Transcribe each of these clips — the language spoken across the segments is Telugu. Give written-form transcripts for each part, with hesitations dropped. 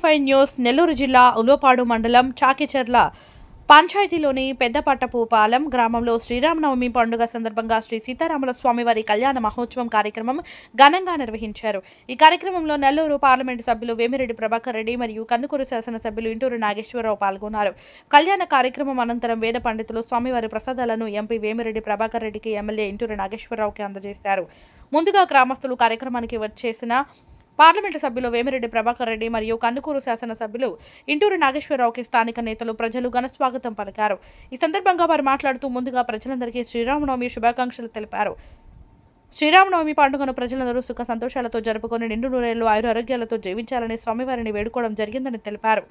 టీవీ5 న్యూస్ నెల్లూరు జిల్లా ఉలవపాడు మండలం చాకిచెర్ల పంచాయతీలోని పెద్దపట్టపుపాలెం గ్రామంలో శ్రీరామనవమి పండుగ సందర్భంగా శ్రీ సీతారాముల స్వామివారి కళ్యాణ మహోత్సవం కార్యక్రమం ఘనంగా నిర్వహించారు. ఈ కార్యక్రమంలో నెల్లూరు పార్లమెంటు సభ్యులు వేమిరెడ్డి ప్రభాకర్ రెడ్డి మరియు కందుకూరు శాసనసభ్యులు ఇంటూరు నాగేశ్వరరావు పాల్గొన్నారు. కళ్యాణ కార్యక్రమం అనంతరం వేద పండితులు స్వామివారి ప్రసాదాలను ఎంపీ వేమిరెడ్డి ప్రభాకర్ రెడ్డికి, ఎమ్మెల్యే ఇంటూరు నాగేశ్వరరావుకి అందజేశారు. ముందుగా గ్రామస్తులు కార్యక్రమానికి వచ్చేసిన పార్లమెంటు సభ్యులు వేమిరెడ్డి ప్రభాకర్ రెడ్డి మరియు కందుకూరు శాసనసభ్యులు ఇంటూరు నాగేశ్వరరావుకి స్థానిక నేతలు, ప్రజలు ఘన స్వాగతం పలికారు. ఈ సందర్భంగా వారు మాట్లాడుతూ ముందుగా ప్రజలందరికీ శ్రీరామనవమి శుభాకాంక్షలు తెలిపారు. శ్రీరామనవమి పండుగను ప్రజలందరూ సుఖ సంతోషాలతో జరుపుకొని నిండు నూరేళ్లు ఆరోగ్యాలతో జీవించాలని స్వామివారిని వేడుకోవడం జరిగిందని తెలిపారు.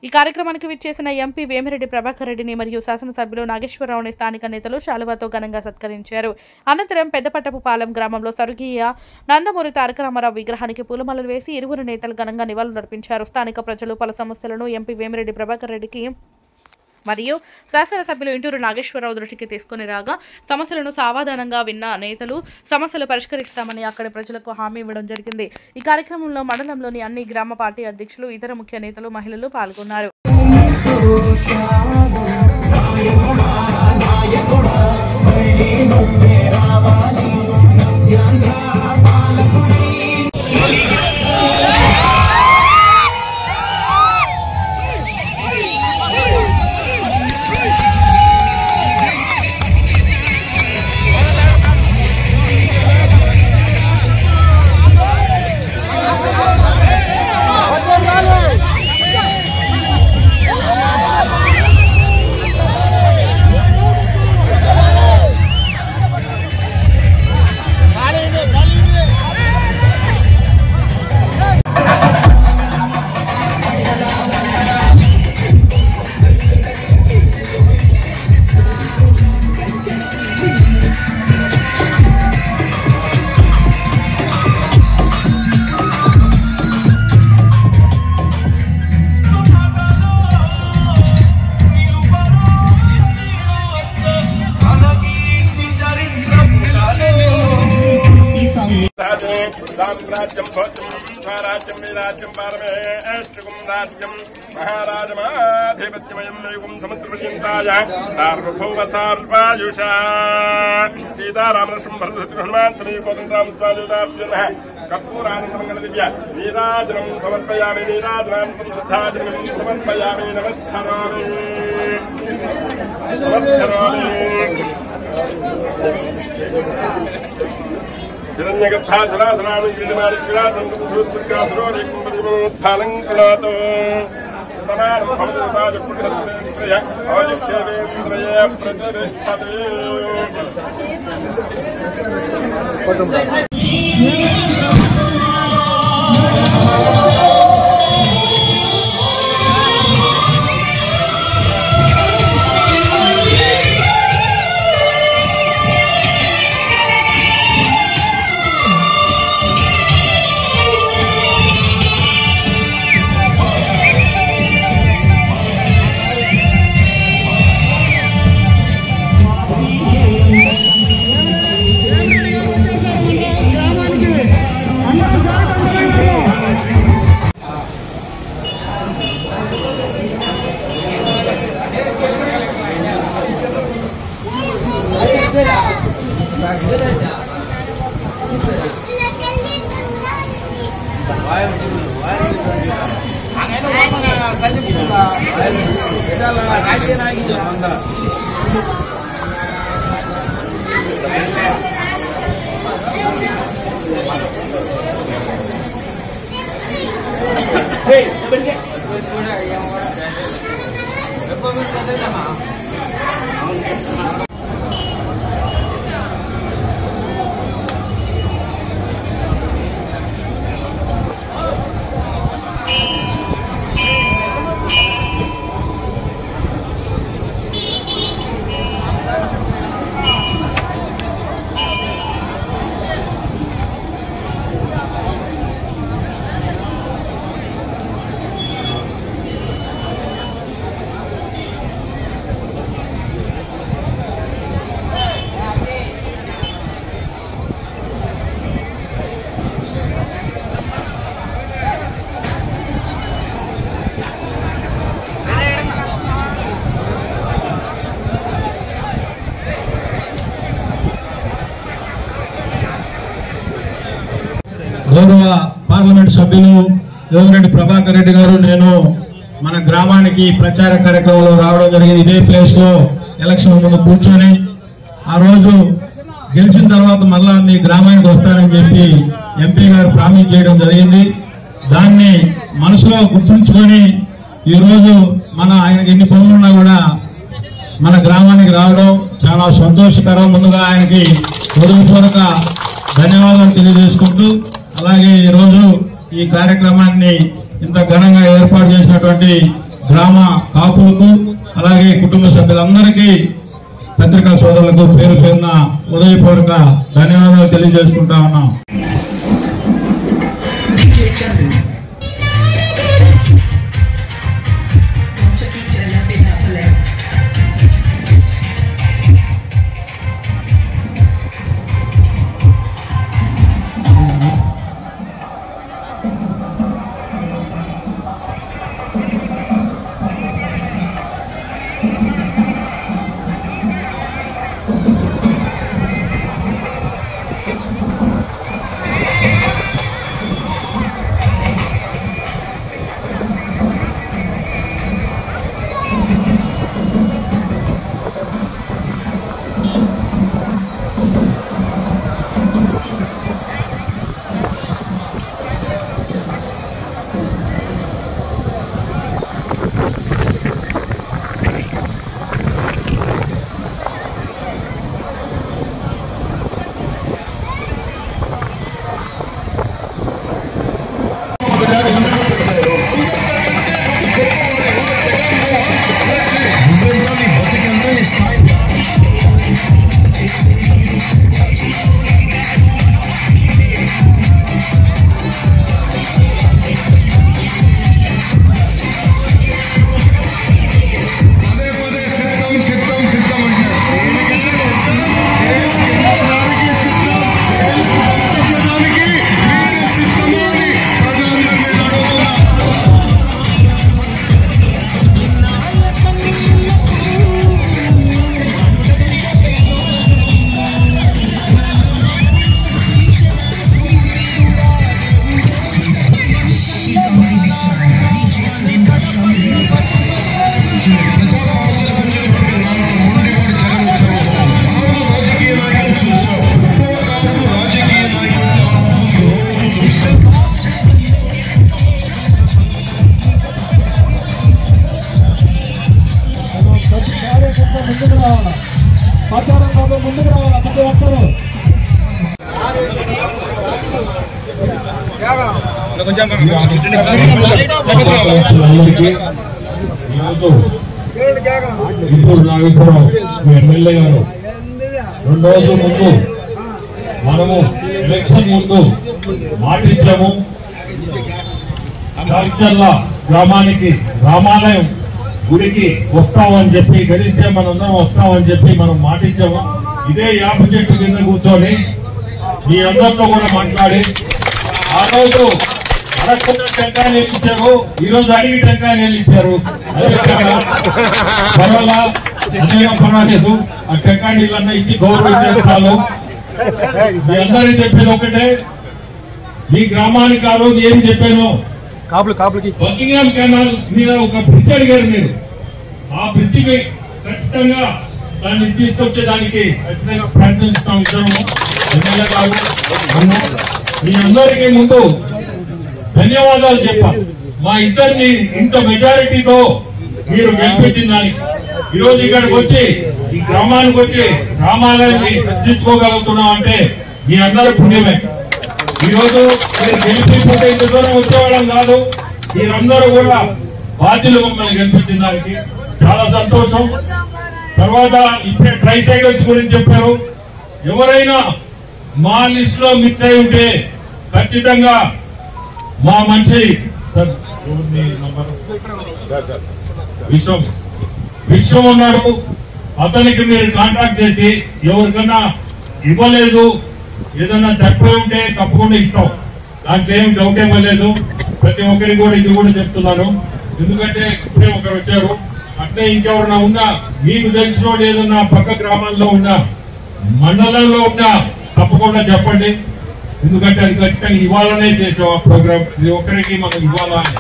ఈ కార్యక్రమానికి విచ్చేసిన ఎంపీ వేమిరెడ్డి ప్రభాకర్ రెడ్డిని మరియు శాసనసభ్యులు నాగేశ్వరరావుని స్థానిక నేతలు శాలువాతో ఘనంగా సత్కరించారు. అనంతరం పెద్దపట్టపుపాలెం గ్రామంలో స్వర్గీయ నందమూరి తారక రామారావు విగ్రహానికి పూలమాలలు వేసి ఇరువురు నేతలు ఘనంగా నివాళులర్పించారు. స్థానిక ప్రజలు పలు సమస్యలను ఎంపీ వేమిరెడ్డి ప్రభాకర్ రెడ్డికి మరియు శాసనసభ్యులు ఇంటూరు నాగేశ్వరరావు దృష్టికి తీసుకుని రాగా సమస్యలను సావధానంగా విన్న నేతలు సమస్యలు పరిష్కరిస్తామని అక్కడి ప్రజలకు హామీ ఇవ్వడం జరిగింది. ఈ కార్యక్రమంలో మండలంలోని అన్ని గ్రామ పార్టీ అధ్యక్షులు, ఇతర ముఖ్య నేతలు, మహిళలు పాల్గొన్నారు. साम्राज्यं भोजं स्वराज्यं विराज्यं पारमेष्टिकं राज्यं महाराजमाधिपत्यमयं युगं समुद्रपर्यन्ताय सार्वभौम सार्वायुषा सीतारामलक्ष्मण भरतशत्रुघ्न हनुमान् समीकोदन्तराम स्वायुधार्जुनः कर्पूरानन्दमङ्गल दिव्य नीराजनं समर्पयामि नीराजनान्तं शुद्धाजनं समर्पयामि नमस्करोमि हिरण्यगर्भा जलाधराणि क्रीडमाणि क्रीडासंस्कृतोत्फालं कृणातो समानं भवति ताजपुत्रय आयुष्यवेन्द्रय प्रतिष्ठते గౌరవ పార్లమెంట్ సభ్యులు యోగిరెడ్డి ప్రభాకర్ రెడ్డి గారు నేను మన గ్రామానికి ప్రచార కార్యక్రమంలో రావడం జరిగింది. ఇదే ప్లేస్ లో ఎలక్షన్ ముందు కూర్చొని ఆ రోజు గెలిచిన తర్వాత మళ్ళా మీ గ్రామానికి వస్తానని చెప్పి ఎంపీ గారు ప్రామిస్ చేయడం జరిగింది. దాన్ని మనసులో గుర్తుంచుకొని ఈ రోజు మన ఆయనకి ఎన్ని పనులున్నా కూడా మన గ్రామానికి రావడం చాలా సంతోషకరం. ముందుగా ఆయనకి హృదయపూర్వక ధన్యవాదాలు తెలియజేసుకుంటూ, అలాగే ఈరోజు ఈ కార్యక్రమాన్ని ఇంత ఘనంగా ఏర్పాటు చేసినటువంటి గ్రామ కాపులకు అలాగే కుటుంబ సభ్యులందరికీ పత్రికా సోదరులకు పేరు పేరున హృదయపూర్వక ధన్యవాదాలు తెలియజేసుకుంటా ఉన్నాం. ముందుకు రావాలా ప్రతి ఒక్కరు. ఇప్పుడు నాగేశ్వరరావు ఎమ్మెల్యే గారు 2 రోజుల ముందు మనము ఎలక్షన్ ముందు మాటిచ్చాము. చాకిచర్ల గ్రామానికి రామాలయం గుడికి వస్తామని చెప్పి, గెలిస్తే మనందరం వస్తామని చెప్పి మనం మాటిచ్చాము. ఇదే యాప చెట్టు కింద కూర్చొని మీ అందరితో కూడా మాట్లాడి ఆ రోజు అడగకుండా టెంకాయ నీళ్ళు ఇచ్చారు, ఈ రోజు అడిగి టెంకాయ నీళ్ళు ఇచ్చారు. పర్వాలా, పర్వాలేదు, ఆ టెంకాయ నీళ్ళన్నా ఇచ్చి గౌరవించేస్తాను. మీ అందరికీ చెప్పేది ఒకటే, మీ గ్రామానికి ఆ రోజు ఏం చెప్పాను, బకింగ్హామ్ కెనాల్ మీద ఒక బ్రిడ్జ్ అడిగారు మీరు. ఆ బ్రిడ్జికి ఖచ్చితంగా దాన్ని తీసుకొచ్చేదానికి ఖచ్చితంగా ప్రయత్నిస్తాం. ఇద్దరము ఎమ్మెల్యే గారు మీ అందరికీ ముందు ధన్యవాదాలు చెప్పాలి. మా ఇద్దరిని ఇంత మెజారిటీతో మీరు గెలిపించిన దానికి, ఈరోజు ఇక్కడికి వచ్చి ఈ గ్రామానికి వచ్చి రామాలయాన్ని రక్షించుకోగలుగుతున్నాం అంటే మీ అందరి పుణ్యమే. ఈరోజు మీరు గెలిపించుకుంటే ఇంత దూరం వచ్చేవాళ్ళం కాదు. మీరందరూ కూడా బాధ్యులు మమ్మల్ని గెలిపించిన దానికి చాలా సంతోషం. తర్వాత ఇప్పుడే ట్రై సైకిల్స్ గురించి చెప్పారు. ఎవరైనా మా లిస్ట్ లో మిస్ అయి ఉంటే ఖచ్చితంగా మా మంచి విశ్వం ఉన్నాడు, అతనికి మీరు కాంటాక్ట్ చేసి ఎవరికన్నా ఇవ్వలేదు, ఏదన్నా తక్కువ ఉంటే తప్పకుండా ఇస్తాం. దాంట్లో ఏం డౌట్ ఇవ్వలేదు. ప్రతి ఒక్కరికి కూడా ఇది కూడా చెప్తున్నాను, ఎందుకంటే ఇప్పుడే ఒకరు వచ్చారు. అట్లే ఇంకెవరన్నా ఉన్నా, మీకు తెలిసిన ఏదన్నా పక్క గ్రామాల్లో ఉన్నా, మండలంలో ఉన్నా తప్పకుండా చెప్పండి. ఎందుకంటే అది ఖచ్చితంగా ఇవ్వాలనే చేసాం ఆ ప్రోగ్రామ్. ఇది ఒక్కరికి మనం ఇవ్వాలా అని